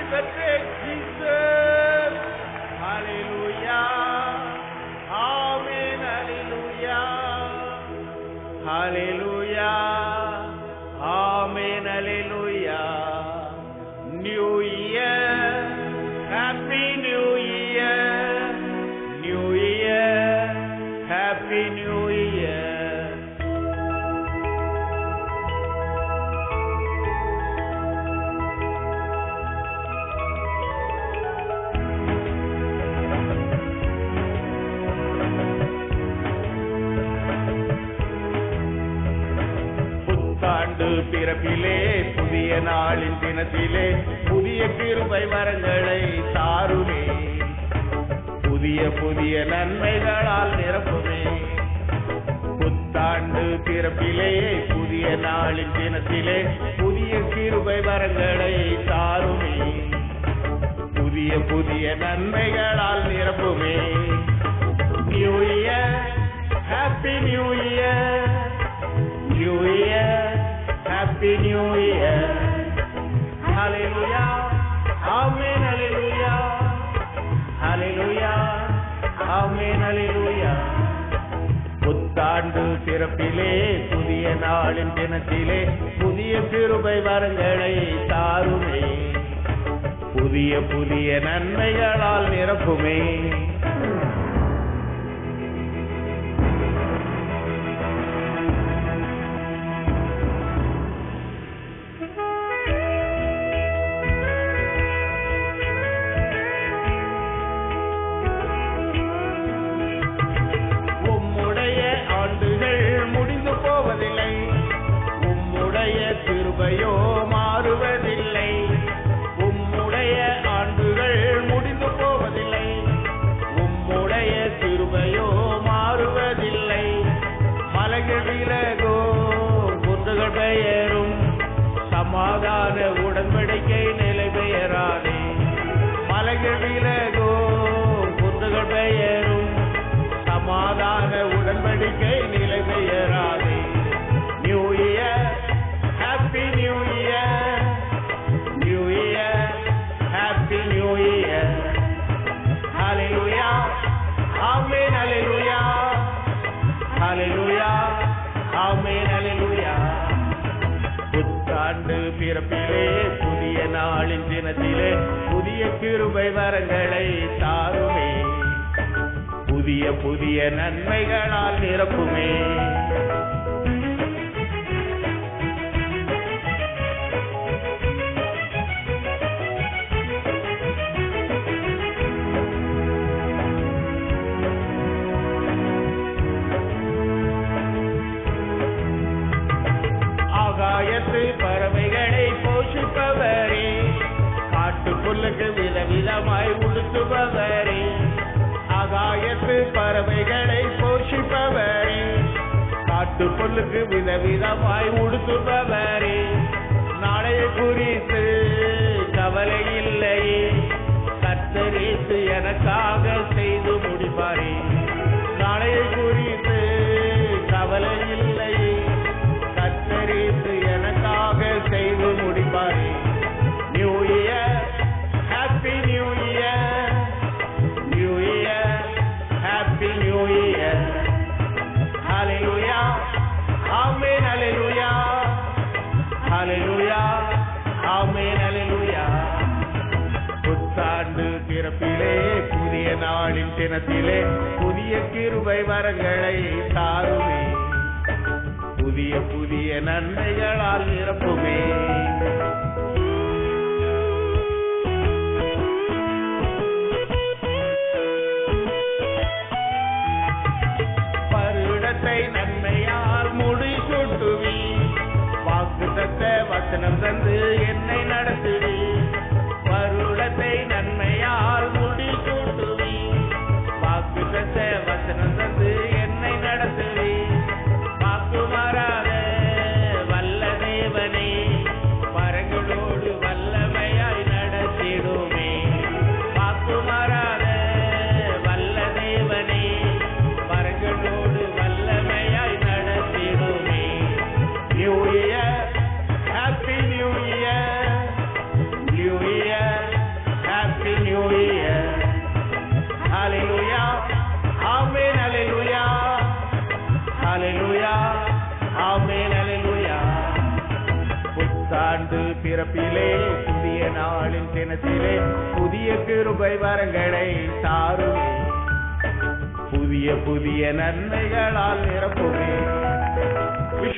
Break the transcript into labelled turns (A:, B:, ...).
A: Perfect Jesus. Hallelujah. Amen. Hallelujah. Hallelujah. Amen. Hallelujah. New Year. Happy New Year. New Year. Happy New Year. பிறப்பிலே புதிய நாளின் தினத்திலே புதிய கிருபை வரங்களை தாருமே, புதிய புதிய நன்மைகளால் நிரப்புமே. புத்தாண்டு பிறப்பிலே புதிய நாளின் தினத்திலே புதிய கிருபை வரங்களை தாருமே, புதிய புதிய நன்மைகளால் நிரப்புமே. New year, happy new year, new year, Happy New Year. Hallelujah. Amen. Hallelujah. Hallelujah. Amen. Hallelujah. புத்தாண்டு பிறப்பிலே புதிய நாளின் தினத்திலே புதிய கிருபை வரங்களை தாருமே, புதிய புதிய நன்மைகளால் நிரப்புமே. கிருபையோ மாறுவதில்லை, உம்முடைய ஆண்டுகள் முடிந்து போவதில்லை, உம்முடைய கிருபையோ மாறுவதில்லை. மலைகள் விலகோ குன்றுகள் பெயரும், சமாதான உடன்படிக்கை நிலை பெயராதே. மலைகள் விலகோ குன்றுகள் பெயரும், சமாதான உடன்படிக்கை நிலை பெயராதே. New year, Happy New Year, New Year, Happy New Year. Hallelujah, Amen, Hallelujah, Hallelujah, Amen, Hallelujah. புத்தாண்டு பிறப்பிலே புதிய நாளின் தினத்திலே புதிய கிருபை வரங்களை தாருமே, புதிய புதிய நன்மைகளால் நிரப்புமே. பறவைகளை போஷிப்பவரே, காட்டு புல்லுக்கு விதவிதமாய் உடுத்துபவரே. ஆகாயத்து பறவைகளை போஷிப்பவரே, காட்டு புல்லுக்கு விதவிதமாய் உடுத்துபவரே. நாளைய குறித்து கவலை இல்லையே, கர்த்தரேசு எனக்காக செய்து முடிப்பாரே. நாளைய குறித்து கவலை இல்லையே, கர்த்தரேசு எனக்காக செய்து முடிப்பாரே. New year, happy new year, new year, happy new year. ஹalleluya, ஆமென், ஹalleluya, ஹalleluya, ஆமென், ஹalleluya. புத்தாண்டு பிறப்பிலே புதிய நாளின் தினத்திலே புதிய கிருபை வரங்களை தாருமே, புதிய புதிய நன்மைகளால் நிரப்புமே. பருடத்தை நன்மையால் முடிசூட்டுவி, வாக்குத்தத்த வசனம் தந்து என்னை நடத்துவி. பருடத்தை நன்மையால் முடிசூட்டுவி, வாக்குத்தத்த வசனம் தந்து என்னை நடத்துவி. வாக்குமாறாத வல்ல தேவனே, பரங்களோடு வல்லமையாய் நடத்திடுமே. வாக்குமாறாத வல்ல தேவனே, பரங்களோடு வல்லமையாய் நடத்திடுமே. New year, happy new year, புத்தாண்டு பிறப்பிலே புதிய நாளின் தினத்திலே புதிய கிருபை வரங்களை தாருமே புதிய புதிய நன்மைகளால் நிரப்புமே